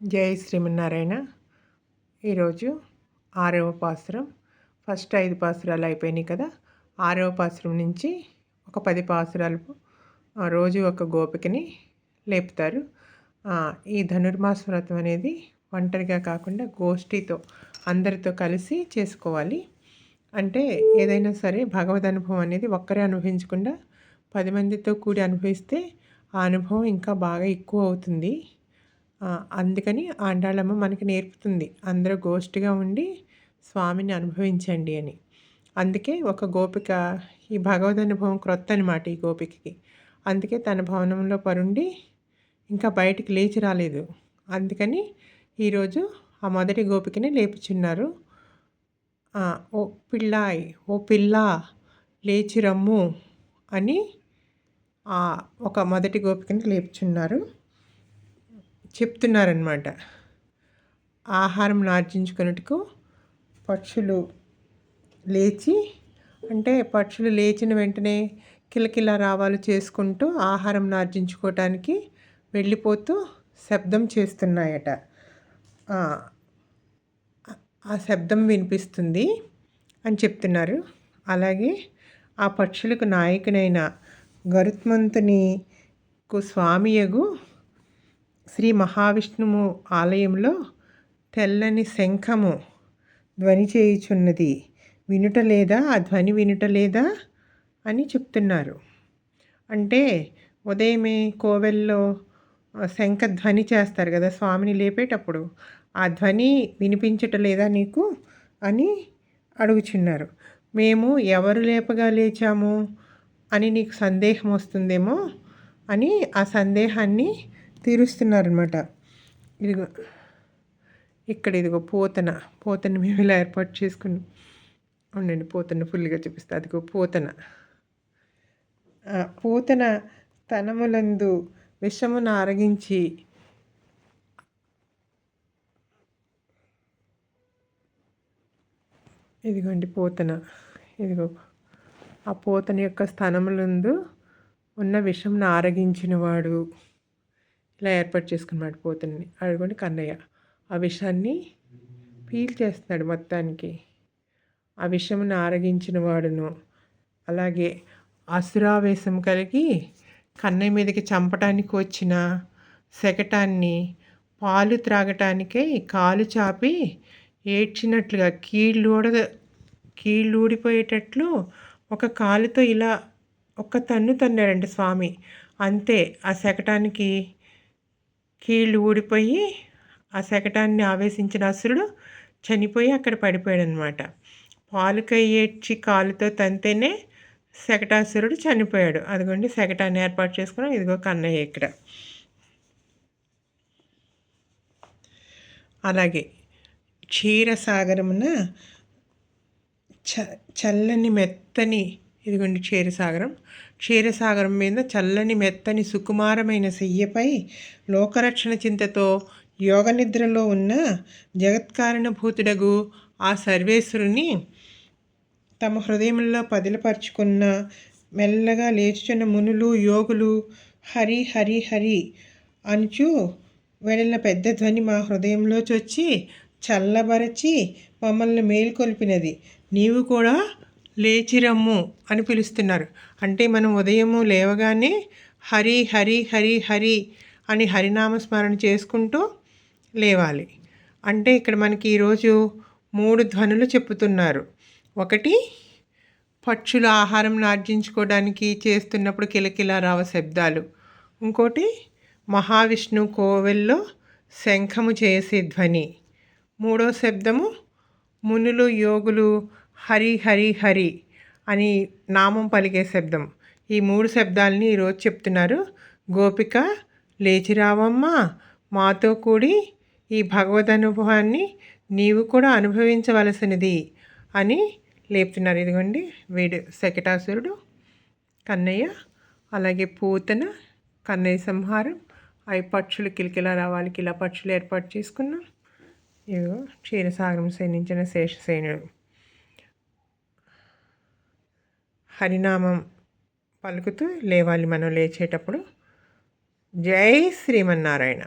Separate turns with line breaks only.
జై శ్రీమన్నారాయణ. ఈరోజు 6వ పాసురం. ఫస్ట్ 5 పాసురాలు అయిపోయినాయి కదా. 6వ పాసురం నుంచి ఒక 10 పాసురాలు రోజు ఒక గోపికని లేపుతారు. ఈ ధనుర్మాస వ్రతం అనేది ఒంటరిగా కాకుండా గోష్ఠితో అందరితో కలిసి చేసుకోవాలి. అంటే ఏదైనా సరే భగవద్ అనుభవం అనేది ఒక్కరే అనుభవించకుండా 10 మందితో కూడి అనుభవిస్తే ఆ అనుభవం ఇంకా బాగా ఎక్కువ అవుతుంది. అందుకని ఆండాళమ్మ మనకి నేర్పుతుంది, అందరూ గోష్ఠిగా ఉండి స్వామిని అనుభవించండి అని. అందుకే ఒక గోపిక, ఈ భగవద్ అనుభవం క్రొత్త అనమాట ఈ గోపికకి. అందుకే తన భవనంలో పరుండి ఇంకా బయటికి లేచి రాలేదు. అందుకని ఈరోజు ఆ మొదటి గోపికని లేపుచున్నారు. ఓ పిల్లాయ్, ఓ పిల్ల లేచి రమ్ము అని ఒక మొదటి గోపికని లేపుచున్నారు, చెప్తున్నారనమాట. ఆహారం ఆర్జించుకున్నట్టుకు పక్షులు లేచి, అంటే పక్షులు లేచిన వెంటనే కిలకిలా రావాలు చేసుకుంటూ ఆహారం ఆర్జించుకోవటానికి వెళ్ళిపోతూ శబ్దం చేస్తున్నాయట. ఆ శబ్దం వినిపిస్తుంది అని చెప్తున్నారు. అలాగే ఆ పక్షులకు నాయకునైన గరుత్మంతునికు స్వామియగు శ్రీ మహావిష్ణువు ఆలయంలో తెల్లని శంఖము ధ్వని చేయుచున్నది, వినుటలేదా? ఆ ధ్వని వినుటలేదా అని చెప్తున్నారు. అంటే ఉదయమే కోవెల్లో శంఖ ధ్వని చేస్తారు కదా స్వామిని లేపేటప్పుడు, ఆ ధ్వని వినిపించటలేదా నీకు అని అడుగుచున్నారు. మేము ఎవరు లేపగా లేచాము అని నీకు సందేహం వస్తుందేమో అని ఆ సందేహాన్ని తీరుస్తున్నారనమాట. ఇదిగో ఇక్కడ ఇదిగో పోతన మేము ఇలా ఏర్పాటు చేసుకుని ఉండండి. పోతన ఫుల్గా చూపిస్తా. అదిగో పోతన తనములందు విషమును ఆరగించి ఇదిగోండి ఇదిగో ఆ పోతన యొక్క స్థనములందు ఉన్న విషంను ఆరగించిన వాడు ఇలా ఏర్పాటు చేసుకున్నాడు పోతని. అడుగుండి కన్నయ్య ఆ విషాన్ని పీల్చేస్తున్నాడు మొత్తానికి. ఆ విషమును ఆరగించిన వాడును, అలాగే అసురావేశం కలిగి కన్నయ్య మీదకి చంపటానికి వచ్చిన శకటాన్ని పాలు త్రాగటానికే కాలు చాపి ఏడ్చినట్లుగా కీళ్ళు ఊడిపోయేటట్లు ఒక కాలుతో ఇలా ఒక తన్నాడండి స్వామి. అంతే, ఆ శకటానికి కీళ్ళు ఊడిపోయి ఆ శకటాన్ని ఆవేశించిన అసురుడు చనిపోయి అక్కడ పడిపోయాడు అనమాట. పాలుకై ఏడ్చి కాలుతో తంతేనే శకటాసురుడు చనిపోయాడు. అదిగోండి శకటాన్ని ఏర్పాటు చేసుకున్నాం. ఇదిగో కన్నయ్య ఇక్కడ. అలాగే క్షీరసాగరమున చల్లని మెత్తని, ఇదిగోండి క్షీరసాగరం మీద చల్లని మెత్తని సుకుమారమైన శయ్యపై లోకరక్షణ చింతతో యోగ నిద్రలో ఉన్న జగత్కారణభూతుడగు ఆ సర్వేశ్వరుని తమ హృదయంలో పదిలపరుచుకున్న మెల్లగా లేచుచున్న మునులు యోగులు హరి హరి హరి అనుచు వెడలిన పెద్ద ధ్వని మా హృదయంలో చొచ్చి చల్లబరచి మమ్మల్ని మేల్కొల్పినది. నీవు కూడా లేచిరమ్ము అని పిలుస్తున్నారు. అంటే మనం ఉదయము లేవగానే హరి హరి హరి హరి అని హరినామస్మరణ చేసుకుంటూ లేవాలి. అంటే ఇక్కడ మనకి ఈరోజు 3 ధ్వనులు చెప్పుతున్నారు. ఒకటి, పక్షులు ఆహారం ఆర్జించుకోవడానికి చేస్తున్నప్పుడు కిలకిలా రావ శబ్దాలు. ఇంకోటి, మహావిష్ణువు కోవెల్లో శంఖము చేసే ధ్వని. 3వ శబ్దము, మునులు యోగులు హరి హరి హరి అని నామం పలికే శబ్దం. ఈ 3 శబ్దాలని ఈరోజు చెప్తున్నారు. గోపిక లేచిరావమ్మా, మాతో కూడి ఈ భగవద్ అనుభవాన్ని నీవు కూడా అనుభవించవలసినది అని లేపుతున్నారు. ఇదిగోండి వీడు శకటాసురుడు, కన్నయ్య, అలాగే పూతన, కన్నయ్య సంహారం, అవి పక్షులు కిలకిలా రావాలికి ఇలా పక్షులు ఏర్పాటు చేసుకున్నాం. ఇదిగో క్షీరసాగరం సేనించిన శేషసేనుడు హరినామం పలుకుతూ లేవాలి మనం లేచేటప్పుడు. జై శ్రీమన్నారాయణ.